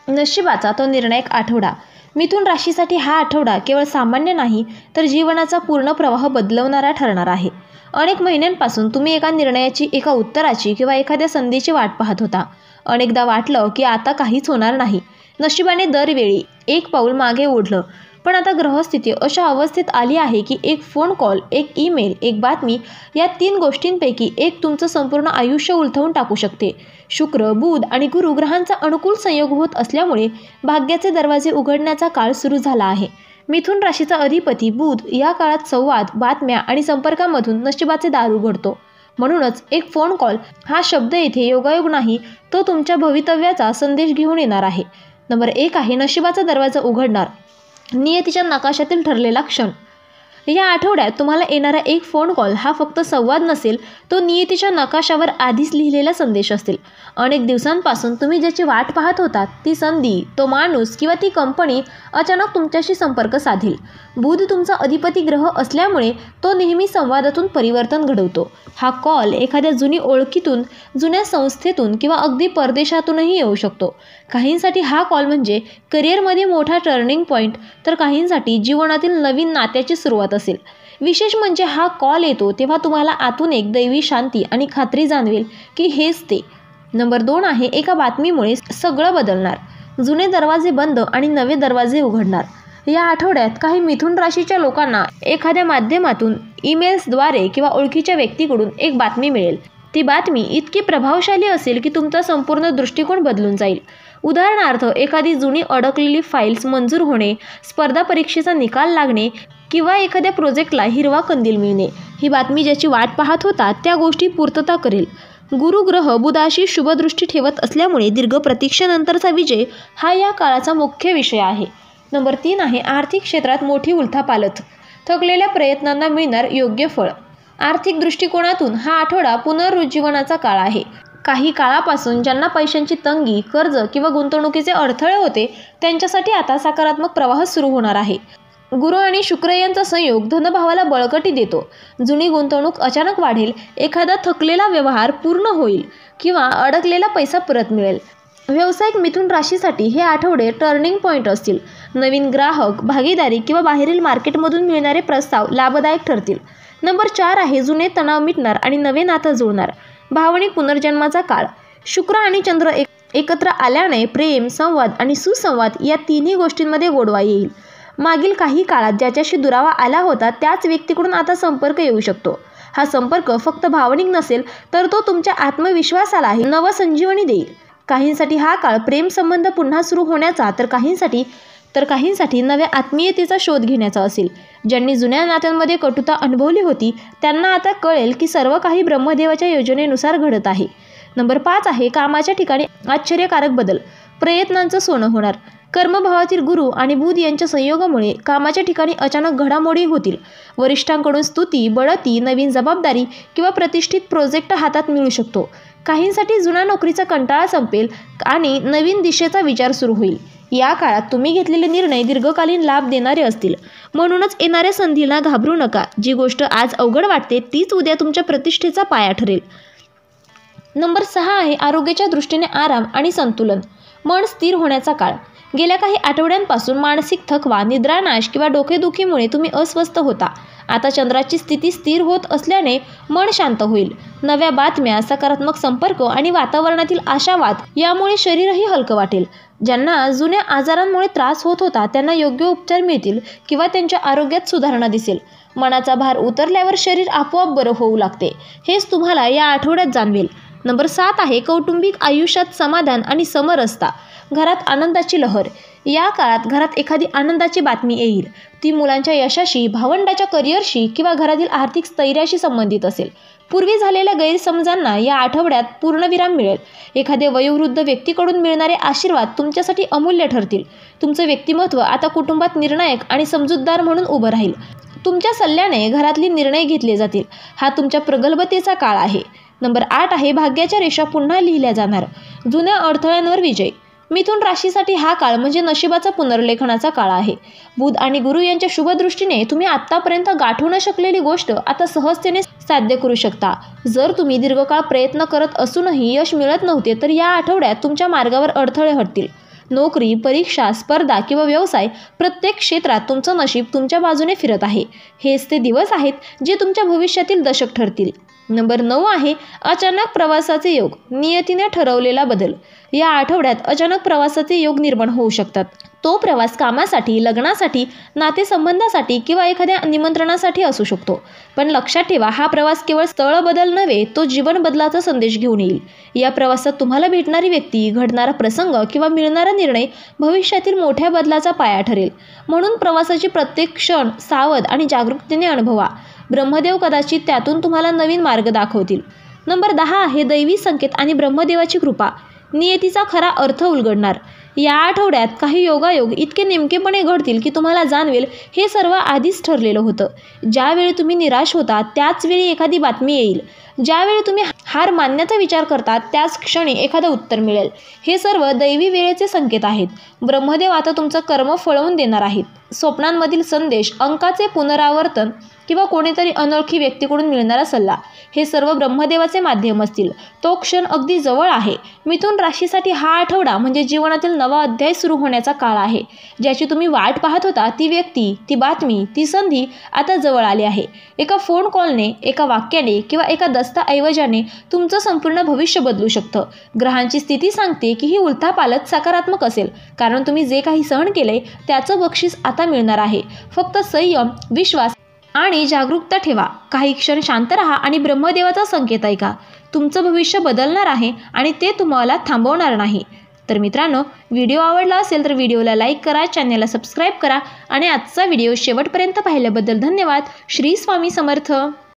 नशिबाचा तो निर्णायक आठवडा. मिथुन राशीसाठी हा आठवडा केवळ सामान्य नाही तर जीवनाचा पूर्ण प्रवाह बदलवणारा ठरणार आहे. अनेक महिन्यांपासून तुम्ही एका निर्णयाची, एका उत्तराची किंवा एखाद्या संधीची वाट पाहत होता. अनेकदा वाटलं की आता काहीच होणार नाही. नशिबाने दरवेळी एक पाऊल मागे ओढलं. पण आता ग्रहस्थिती अशा अवस्थेत आली आहे की एक फोन कॉल, एक ईमेल, एक बातमी या 3 गोष्टींपैकी एक तुमचं संपूर्ण आयुष्य उलथवून टाकू शकते. शुक्र, बुध आणि गुरु ग्रहांचा अनुकूल संयोग होत असल्यामुळे भाग्याचे दरवाजे उघडण्याचा काळ सुरू झाला आहे. मिथुन राशीचा अधिपती बुध या काळात संवाद, बातम्या आणि संपर्कामधून नशिबाचे दार उघडतो. म्हणूनच एक फोन कॉल हा शब्द येथे योगायोग नाही, तो तुमच्या भवितव्याचा संदेश घेऊन येणार आहे. नंबर 1 आहे नशिबाचा दरवाजा उघडणार. नियतीच्या नकाशातील ठरलेला क्षण. या आठवड्यात तुम्हाला येणारा एक फोन कॉल हा फक्त संवाद नसेल, तो नियतीच्या नकाशावर आधीच लिहिलेला संदेश असेल. अनेक दिवसांपासून तुम्ही ज्याची वाट पाहत होतात ती संधी, तो माणूस किंवा ती कंपनी अचानक तुमच्याशी संपर्क साधेल. बुध तुमचा अधिपती ग्रह असल्यामुळे तो नेहमी संवादातून परिवर्तन घडवतो. हा कॉल एखाद्या जुनी ओळखीतून, जुन्या संस्थेतून किंवा अगदी परदेशातूनही येऊ शकतो. काहींसाठी हा कॉल म्हणजे करिअरमध्ये मोठा टर्निंग पॉईंट, तर काहींसाठी जीवनातील नवीन नात्याची सुरुवात असेल. विशेष म्हणजे हा कॉल येतो तेव्हा तुम्हाला आतून एक दैवी शांती आणि खात्री जाणवेल की हेच ते. नंबर 2 आहे एका बातमीमुळे सगळं बदलणार. जुने दरवाजे बंद आणि नवे दरवाजे उघडणार. या आठवड्यात काही मिथुन राशीच्या लोकांना एखाद्या माध्यमातून, ईमेल्सद्वारे किंवा ओळखीच्या व्यक्तीकडून एक बातमी मिळेल. ती बातमी इतकी प्रभावशाली असेल की तुमचा संपूर्ण दृष्टिकोन बदलून जाईल. उदाहरणार्थ, एखादी जुनी अडकलेली फाईल्स मंजूर होणे, स्पर्धा परीक्षेचा निकाल लागणे किंवा एखाद्या प्रोजेक्टला हिरवा कंदील मिळणे. ही बातमी ज्याची वाट पाहत होता त्या गोष्टी पूर्तता करेल. गुरु ग्रह बुधाशी शुभदृष्टी ठेवत असल्यामुळे दीर्घ प्रतीक्षेनंतरचा विजय हा या काळाचा मुख्य विषय आहे. नंबर 3 आहे आर्थिक क्षेत्रात मोठी उलथापालथ. थकलेल्या प्रयत्नांना मिळणार योग्य फळ. आर्थिक दृष्टिकोनातून हा आठवडा पुनरुज्जीवनाचा काळ आहे. काही काळापासून ज्यांना पैशांची तंगी, कर्ज किंवा गुंतवणुकीचे अडथळे होते त्यांच्यासाठी आता सकारात्मक प्रवाह सुरू होणार आहे. गुरु आणि शुक्र यांचा संयोग धनभावाला बळकटी देतो. जुनी गुंतवणूक अचानक वाढेल, एखादा थकलेला व्यवहार पूर्ण होईल किंवा अडकलेला पैसा परत मिळेल. व्यावसायिक मिथुन राशीसाठी हे आठवडे टर्निंग पॉईंट असतील. नवीन ग्राहक, भागीदारी किंवा बाहेरील मार्केटमधून मिळणारे प्रस्ताव लाभदायक ठरतील. नंबर 4 आहे जुने तणाव मिटणार आणि नवे नातं जुळणार. भावनिक पुनर्जन्माचा काळ. शुक्र आणि चंद्र एकत्र आल्याने प्रेम, संवाद आणि सुसंवाद या तिन्ही गोष्टींमध्ये गोडवा येईल. मागील काही काळात ज्याच्याशी दुरावा आला होता त्याच व्यक्तीकडून आता संपर्क येऊ शकतो. हा संपर्क फक्त भावनिक नसेल तर तो तुमच्या आत्मविश्वासालाही नवसंजीवनी देईल. काहींसाठी हा काळ प्रेम संबंध पुन्हा सुरू होण्याचा तर काहींसाठी नव्या आत्मीयतेचा शोध घेण्याचा असेल. ज्यांनी जुन्या नात्यांमध्ये कटुता अनुभवली होती त्यांना आता कळेल की सर्व काही ब्रह्मदेवाच्या योजनेनुसार घडत आहे. नंबर 5 आहे कामाच्या ठिकाणी आश्चर्यकारक बदल. प्रयत्नांचं सोनं होणार. कर्मभावातील गुरु आणि बुध यांच्या संयोगामुळे कामाच्या ठिकाणी अचानक घडामोडी होतील. वरिष्ठांकडून स्तुती, बढती, नवीन जबाबदारी किंवा प्रतिष्ठित प्रोजेक्ट हातात मिळू शकतो. काहींसाठी जुन्या नोकरीचा कंटाळा संपेल आणि नवीन दिशेचा विचार सुरू होईल. या काळात तुम्ही घेतलेले निर्णय दीर्घकालीन लाभ देणारे असतील. म्हणूनच येणाऱ्या संधीला घाबरू नका. जी गोष्ट आज अवघड वाटते तीच उद्या तुमच्या प्रतिष्ठेचा पाया ठरेल. नंबर 6 आहे आरोग्याच्या दृष्टीने आराम आणि संतुलन. मन स्थिर होण्याचा काळ. गेल्या काही आठवड्यांपासून मानसिक थकवा, निद्रानाश किंवा डोकेदुखीमुळे तुम्ही अस्वस्थ होता. आता चंद्राची स्थिती स्थिर होत असल्याने मन शांत होईल. नव्या बातम्या, सकारात्मक संपर्क आणि वातावरणातील आशावाद यामुळे शरीरही हलकं वाटेल. ज्यांना जुन्या आजारांमुळे त्रास होत होता त्यांना योग्य उपचार मिळतील किंवा त्यांच्या आरोग्यात सुधारणा दिसेल. मनाचा भार उतरल्यावर शरीर आपोआप बरं होऊ लागते. हेच तुम्हाला या आठवड्यात जाणवेल. नंबर 7 आहे कौटुंबिक आयुष्यात समाधान आणि समरसता. घरात आनंदाची लहर. या काळात घरात एखादी आनंदाची बातमी येईल. ती मुलांच्या यशाशी, भावंडाच्या करिअरशी किंवा घरातील आर्थिक स्थैर्याशी संबंधित असेल. पूर्वी झालेल्या गैरसमजांना या आठवड्यात पूर्णविराम मिळेल. एखाद्या वयोवृद्ध व्यक्तीकडून मिळणारे आशीर्वाद तुमच्यासाठी अमूल्य ठरतील. तुमचं व्यक्तिमत्व आता कुटुंबात निर्णायक आणि समजूतदार म्हणून उभं राहील. तुमच्या सल्ल्याने घरातले निर्णय घेतले जातील. हा तुमच्या प्रगल्भतेचा काळ आहे. नंबर 8 आहे भाग्याच्या रेषा पुन्हा लिहिल्या जाणार. जुन्या अडथळ्यांवर विजय. मिथुन राशीसाठी हा काळ म्हणजे नशिबाचा पुनर्लेखनाचा काळ आहे. बुध आणि गुरु यांच्या शुभदृष्टीने तुम्ही आत्तापर्यंत गाठू न शकलेली गोष्ट आता सहजतेने साध्य करू शकता. जर तुम्ही दीर्घकाळ प्रयत्न करत असूनही यश मिळत नव्हते तर या आठवड्यात तुमच्या मार्गावर अडथळे हटतील. नोकरी, परीक्षा, स्पर्धा किंवा व्यवसाय प्रत्येक क्षेत्रात तुमचं नशीब तुमच्या बाजूने फिरत आहे. हेच ते दिवस आहेत जे तुमच्या भविष्यातील दशक ठरतील. नंबर 9 आहे अचानक प्रवासाचे योग, नियतीने ठरवलेला बदल. या आठवड्यात अचानक प्रवासाचे योग निर्माण होऊ शकतात. तो प्रवास कामासाठी, लग्नासाठी, नातेसंबंधासाठी किंवा एखाद्या निमंत्रणासाठी असू शकतो. पण लक्षात ठेवा, हा प्रवास केवळ स्थळ बदल नव्हे, तो जीवन बदलाचा संदेश घेऊन येईल. या प्रवासात तुम्हाला भेटणारी व्यक्ती, घडणारा प्रसंग किंवा मिळणारा निर्णय भविष्यातील मोठ्या बदलाचा पाया ठरेल. म्हणून प्रवासाची प्रत्येक क्षण सावध आणि जागरूकतेने अनुभवा. ब्रह्मदेव कदाचित त्यातून तुम्हाला नवीन मार्ग दाखवतील. नंबर 10 आहे दैवी संकेत आणि ब्रह्मदेवाची कृपा, नियतीचा खरा अर्थ उलगडणार. या आठवड्यात काही योगायोग इतके नेमकेपणे घडतील की तुम्हाला जाणवेल हे सर्व आधीच ठरलेलं होतं. ज्यावेळी तुम्ही निराश होता त्याच वेळी एखादी बातमी येईल. ज्यावेळी तुम्ही हार मानण्याचा विचार करता त्याच क्षणी एखादं उत्तर मिळेल. हे सर्व दैवी वेळेचे संकेत आहेत. ब्रह्मदेव आता तुमचं कर्म फळवून देणार आहेत. स्वप्नांमधील संदेश, अंकाचे पुनरावर्तन किंवा कोणीतरी अनोळखी व्यक्तीकडून मिळणारा सल्ला, हे सर्व ब्रह्मदेवाचे माध्यम असतील. तो क्षण अगदी जवळ आहे. मिथुन राशीसाठी हा आठवडा म्हणजे जीवनातील नवा अध्याय सुरू होण्याचा काळ आहे. ज्याची तुम्ही वाट पाहत होता ती व्यक्ती, ती बातमी, ती संधी आता जवळ आली आहे. एका फोन कॉलने, एका वाक्याने किंवा एका दस्तऐवजाने तुमचं संपूर्ण भविष्य बदलू शकतं. ग्रहांची स्थिती सांगते की ही उलथापालथ सकारात्मक असेल, कारण तुम्ही जे काही सहन केले त्याचं बक्षीस आता मिळणार आहे. फक्त संयम, विश्वास आणि जागरूकता ठेवा. काही क्षण शांत राहा आणि ब्रह्मदेवाचा संकेत ऐका. तुमचं भविष्य बदलणार आहे आणि ते तुम्हाला थांबवणार नाही. तर मित्रांनो, व्हिडिओ आवडला असेल तर व्हिडिओला लाईक करा, चॅनलला सबस्क्राईब करा आणि आजचा व्हिडिओ शेवटपर्यंत पाहिल्याबद्दल धन्यवाद. श्री स्वामी समर्थ.